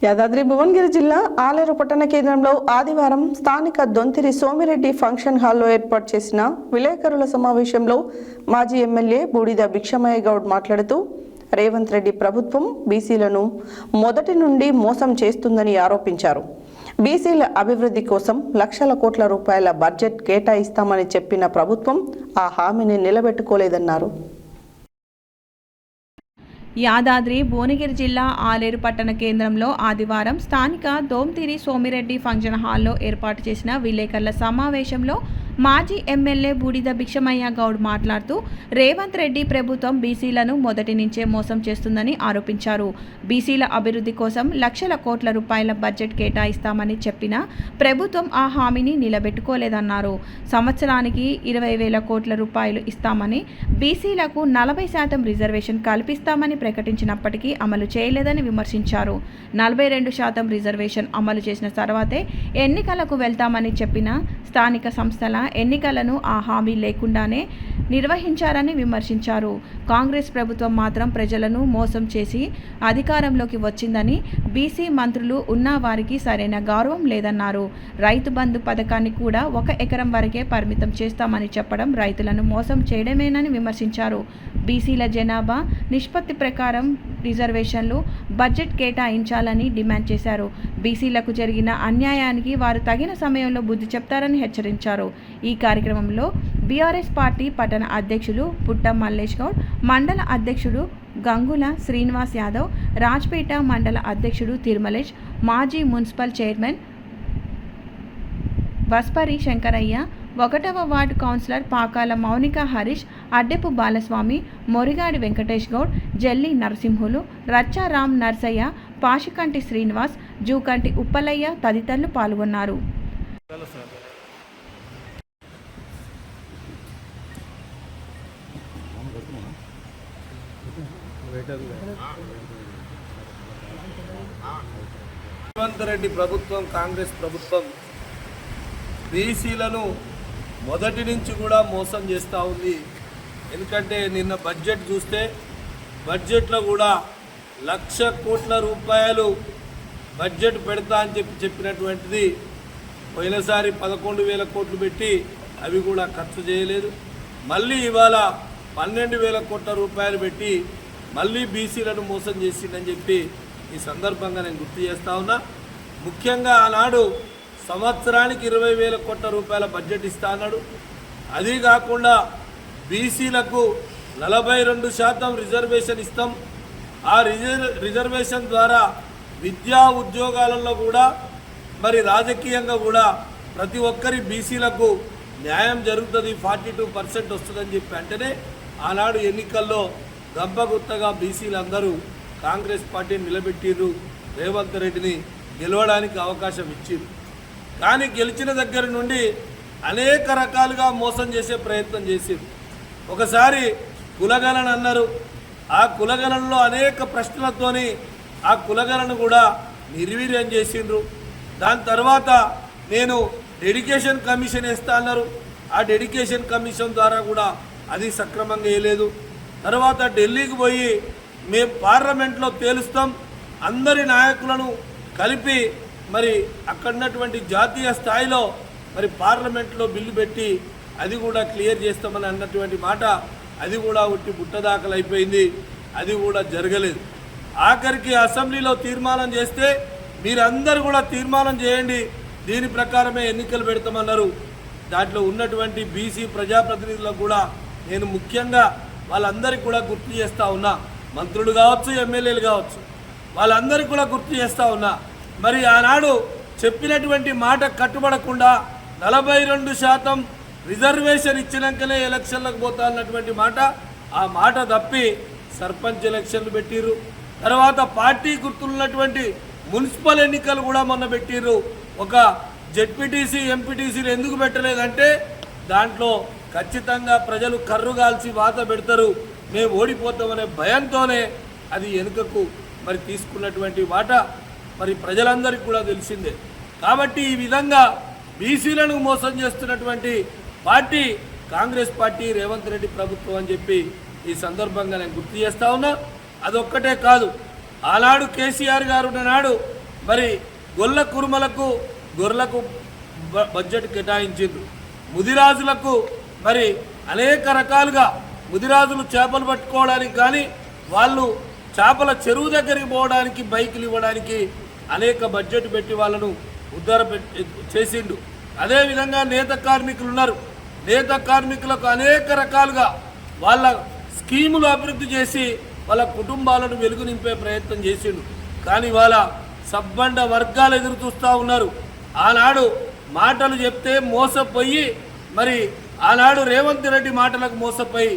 యాదాద్రి భువనగిరి జిల్లా ఆలేరు పట్టణ కేంద్రంలో ఆదివారం స్థానిక దొంతిరి సోమిరెడ్డి ఫంక్షన్ హాల్లో ఏర్పాటు చేసిన విలేకరుల సమావేశంలో మాజీ ఎమ్మెల్యే బూడిద భిక్షమయ్య గౌడ్ మాట్లాడుతూ రేవంత్ రెడ్డి ప్రభుత్వం బీసీలను మొదటి నుండి మోసం చేస్తుందని ఆరోపించారు. బీసీల అభివృద్ధి కోసం లక్షల కోట్ల రూపాయల బడ్జెట్ కేటాయిస్తామని చెప్పిన ప్రభుత్వం ఆ హామీని నిలబెట్టుకోలేదన్నారు. యాదాద్రి భువనగిరి జిల్లా ఆలేరు పట్టణ కేంద్రంలో ఆదివారం స్థానిక దోంతిరి సోమిరెడ్డి ఫంక్షన్ హాల్లో ఏర్పాటు చేసిన విలేకరుల సమావేశంలో మాజీ ఎమ్మెల్యే బూడిద భిక్షమయ్య గౌడ్ మాట్లాడుతూ రేవంత్ రెడ్డి ప్రభుత్వం బీసీలను మొదటి నుంచే మోసం చేస్తుందని ఆరోపించారు. బీసీల అభివృద్ధి కోసం లక్షల కోట్ల రూపాయల బడ్జెట్ కేటాయిస్తామని చెప్పిన ప్రభుత్వం ఆ హామీని నిలబెట్టుకోలేదన్నారు. సంవత్సరానికి 20,000 కోట్ల రూపాయలు ఇస్తామని, బీసీలకు 40% రిజర్వేషన్ కల్పిస్తామని ప్రకటించినప్పటికీ అమలు చేయలేదని విమర్శించారు. 42% రిజర్వేషన్ అమలు చేసిన తర్వాతే ఎన్నికలకు వెళ్తామని చెప్పిన స్థానిక సంస్థల ఎన్నికలను ఆ హామీ లేకుండానే నిర్వహించారని విమర్శించారు. కాంగ్రెస్ ప్రభుత్వం మాత్రం ప్రజలను మోసం చేసి అధికారంలోకి వచ్చిందని, బీసీ మంత్రులు ఉన్న వారికి సరైన గౌరవం లేదన్నారు. రైతు బంధు పథకాన్ని కూడా 1 ఎకరం వరకే పరిమితం చేస్తామని చెప్పడం రైతులను మోసం చేయడమేనని విమర్శించారు. బీసీల జనాభా నిష్పత్తి ప్రకారం రిజర్వేషన్లు బడ్జెట్ కేటాయించాలని డిమాండ్ చేశారు. బీసీలకు జరిగిన అన్యాయానికి వారు తగిన సమయంలో బుద్ధి చెప్తారని హెచ్చరించారు. ఈ కార్యక్రమంలో బీఆర్ఎస్ పార్టీ పట్టణ అధ్యక్షులు పుట్ట మల్లేష్ గౌడ్, మండల అధ్యక్షుడు గంగుల శ్రీనివాస్ యాదవ్, రాజ్పేట మండల అధ్యక్షుడు తిరుమలేష్, మాజీ మున్సిపల్ చైర్మన్ వస్పరి శంకరయ్య, 1వ వార్డు కౌన్సిలర్ పాకాల మౌనిక హరీష్, అడ్డెపు బాలస్వామి, మొరిగాడి వెంకటేష్ గౌడ్, జల్లి నరసింహులు, రచ్చారాం నర్సయ్య, పాషికంటి శ్రీనివాస్, జూకంటి ఉప్పలయ్య తదితరులు పాల్గొన్నారు. రేవంత్ రెడ్డి ప్రభుత్వం, కాంగ్రెస్ ప్రభుత్వం బీసీలను మొదటి నుంచి కూడా మోసం చేస్తూ ఉంది. ఎందుకంటే నిన్న బడ్జెట్ చూస్తే బడ్జెట్లో కూడా 1,00,000 కోట్ల రూపాయలు బడ్జెట్ పెడతా అని చెప్పినటువంటిది పోయినసారి 11,000 కోట్లు పెట్టి అవి కూడా ఖర్చు చేయలేదు. మళ్ళీ ఇవాళ 12,000 కోట్ల రూపాయలు పెట్టి మళ్ళీ బీసీలను మోసం చేసిందని చెప్పి ఈ సందర్భంగా నేను గుర్తు చేస్తూ ఉన్నా. ముఖ్యంగా ఆనాడు సంవత్సరానికి 20,000 కోట్ల రూపాయల బడ్జెట్ ఇస్తా అన్నాడు. అది కాకుండా బీసీలకు 42% రిజర్వేషన్ ఇస్తాం. ఆ రిజర్వేషన్ ద్వారా విద్యా ఉద్యోగాలలో కూడా మరి రాజకీయంగా కూడా ప్రతి ఒక్కరి బీసీలకు న్యాయం జరుగుతుంది, 42% వస్తుందని చెప్పి అంటేనే ఆనాడు ఎన్నికల్లో గంపగుత్తగా బీసీలందరూ కాంగ్రెస్ పార్టీని నిలబెట్టిర్రు, రేవంత్ రెడ్డిని గెలవడానికి అవకాశం ఇచ్చిర్రు. కానీ గెలిచిన దగ్గర నుండి అనేక రకాలుగా మోసం చేసే ప్రయత్నం చేసిర్రు. ఒకసారి కులగణన అన్నారు. ఆ కులగణనలో అనేక ప్రశ్నలతోని ఆ కులగణను కూడా నిర్వీర్యం చేసిండ్రు. దాని తర్వాత నేను డెడికేషన్ కమిషన్ వేస్తా అన్నారు. ఆ డెడికేషన్ కమిషన్ ద్వారా కూడా అది సక్రమంగా వేయలేదు. తర్వాత ఢిల్లీకి పోయి మేము పార్లమెంట్లో తేలుస్తాం, అందరి నాయకులను కలిపి మరి అక్కడ ఉన్నటువంటి జాతీయ స్థాయిలో మరి పార్లమెంట్లో బిల్లు పెట్టి అది కూడా క్లియర్ చేస్తామని అన్నటువంటి మాట అది కూడా ఉట్టి బుట్టదాఖలు అయిపోయింది. అది కూడా జరగలేదు. ఆఖరికి అసెంబ్లీలో తీర్మానం చేస్తే మీరందరూ కూడా తీర్మానం చేయండి, దీని ప్రకారమే ఎన్నికలు పెడతామన్నారు. దాంట్లో ఉన్నటువంటి బీసీ ప్రజాప్రతినిధులకు కూడా నేను ముఖ్యంగా వాళ్ళందరికీ కూడా గుర్తు చేస్తూ ఉన్నా, మంత్రులు కావచ్చు, ఎమ్మెల్యేలు కావచ్చు, వాళ్ళందరికీ కూడా గుర్తు చేస్తూ ఉన్నా. మరి ఆనాడు చెప్పినటువంటి మాట కట్టుబడకుండా 42% రిజర్వేషన్ ఇచ్చినాకనే ఎలక్షన్లకు పోతా అన్నటువంటి మాట, ఆ మాట తప్పి సర్పంచ్ ఎలక్షన్లు పెట్టిర్రు. తర్వాత పార్టీ గుర్తులున్నటువంటి మున్సిపల్ ఎన్నికలు కూడా మొన్న పెట్టిర్రు. ఒక జెడ్పీటీసీ, ఎంపీటీసీలు ఎందుకు పెట్టలేదంటే దాంట్లో ఖచ్చితంగా ప్రజలు కర్రుగాల్చి వాత పెడతారు, మేము ఓడిపోతామనే భయంతోనే అది వెనుకకు మరి తీసుకున్నటువంటి మాట మరి ప్రజలందరికీ కూడా తెలిసిందే. కాబట్టి ఈ విధంగా బీసీలను మోసం చేస్తున్నటువంటి పార్టీ కాంగ్రెస్ పార్టీ, రేవంత్ రెడ్డి ప్రభుత్వం అని చెప్పి ఈ సందర్భంగా నేను గుర్తు చేస్తా ఉన్నా. అదొక్కటే కాదు, ఆనాడు కేసీఆర్ గారు నాడు మరి గొల్ల కురుమలకు గొర్రెలకు బడ్జెట్ కేటాయించిండ్రు. ముదిరాజులకు మరి అనేక రకాలుగా ముదిరాజులు చేపలు పట్టుకోవడానికి కానీ వాళ్ళు చేపల చెరువు దగ్గరికి పోవడానికి బైకులు ఇవ్వడానికి అనేక బడ్జెట్ పెట్టి వాళ్ళను చేసిండు. అదేవిధంగా నేత కార్మికులు ఉన్నారు. నేత కార్మికులకు అనేక రకాలుగా వాళ్ళ స్కీములు అభివృద్ధి చేసి వాళ్ళ కుటుంబాలను వెలుగు నింపే ప్రయత్నం చేసిండు. కానీ వాళ్ళ సబ్బండ వర్గాలు ఎదురు చూస్తూ ఉన్నారు. ఆనాడు మాటలు చెప్తే మోసపోయి మరి ఆనాడు రేవంత్ రెడ్డి మాటలకు మోసపోయి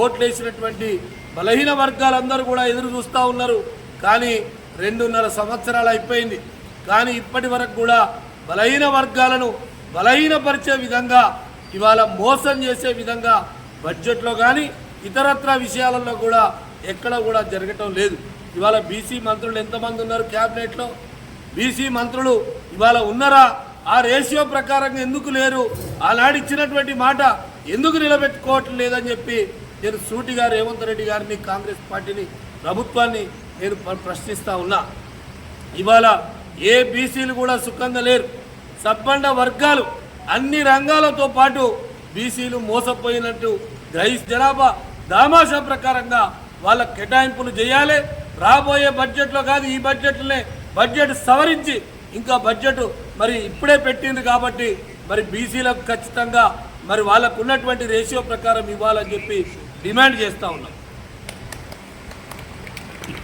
ఓట్లేసినటువంటి బలహీన వర్గాలందరూ కూడా ఎదురు చూస్తూ ఉన్నారు. కానీ 2.5 సంవత్సరాలు అయిపోయింది. కానీ ఇప్పటి వరకు కూడా బలహీన వర్గాలను బలహీనపరిచే విధంగా ఇవాళ మోసం చేసే విధంగా బడ్జెట్లో కానీ ఇతరత్ర విషయాలలో కూడా ఎక్కడ కూడా జరగటం లేదు. ఇవాళ బీసీ మంత్రులు ఎంతమంది ఉన్నారు క్యాబినెట్లో? బీసీ మంత్రులు ఇవాళ ఉన్నారా? ఆ రేషియో ప్రకారంగా ఎందుకు లేరు? ఆనాడు ఇచ్చినటువంటి మాట ఎందుకు నిలబెట్టుకోవటం లేదని చెప్పి నేను సూటిగా రేవంత్ రెడ్డి గారిని, కాంగ్రెస్ పార్టీని, ప్రభుత్వాన్ని నేను ప్రశ్నిస్తూ ఉన్నా. ఇవాళ ఏ బీసీలు కూడా సుఖంగా లేరు. సబ్బండ వర్గాలు అన్ని రంగాలతో పాటు బీసీలు మోసపోయినట్టు జనాభా దామాషా ప్రకారంగా వాళ్ళ కేటాయింపులు చేయాలి. రాబోయే బడ్జెట్లో కాదు, ఈ బడ్జెట్లోనే బడ్జెట్ సవరించి ఇంకా బడ్జెట్ మరి ఇప్పుడే పెట్టింది కాబట్టి మరి బీసీలకు ఖచ్చితంగా మరి వాళ్ళకు ఉన్నటువంటి రేషియో ప్రకారం ఇవ్వాలని చెప్పి డిమాండ్ చేస్తూ ఉన్నాం.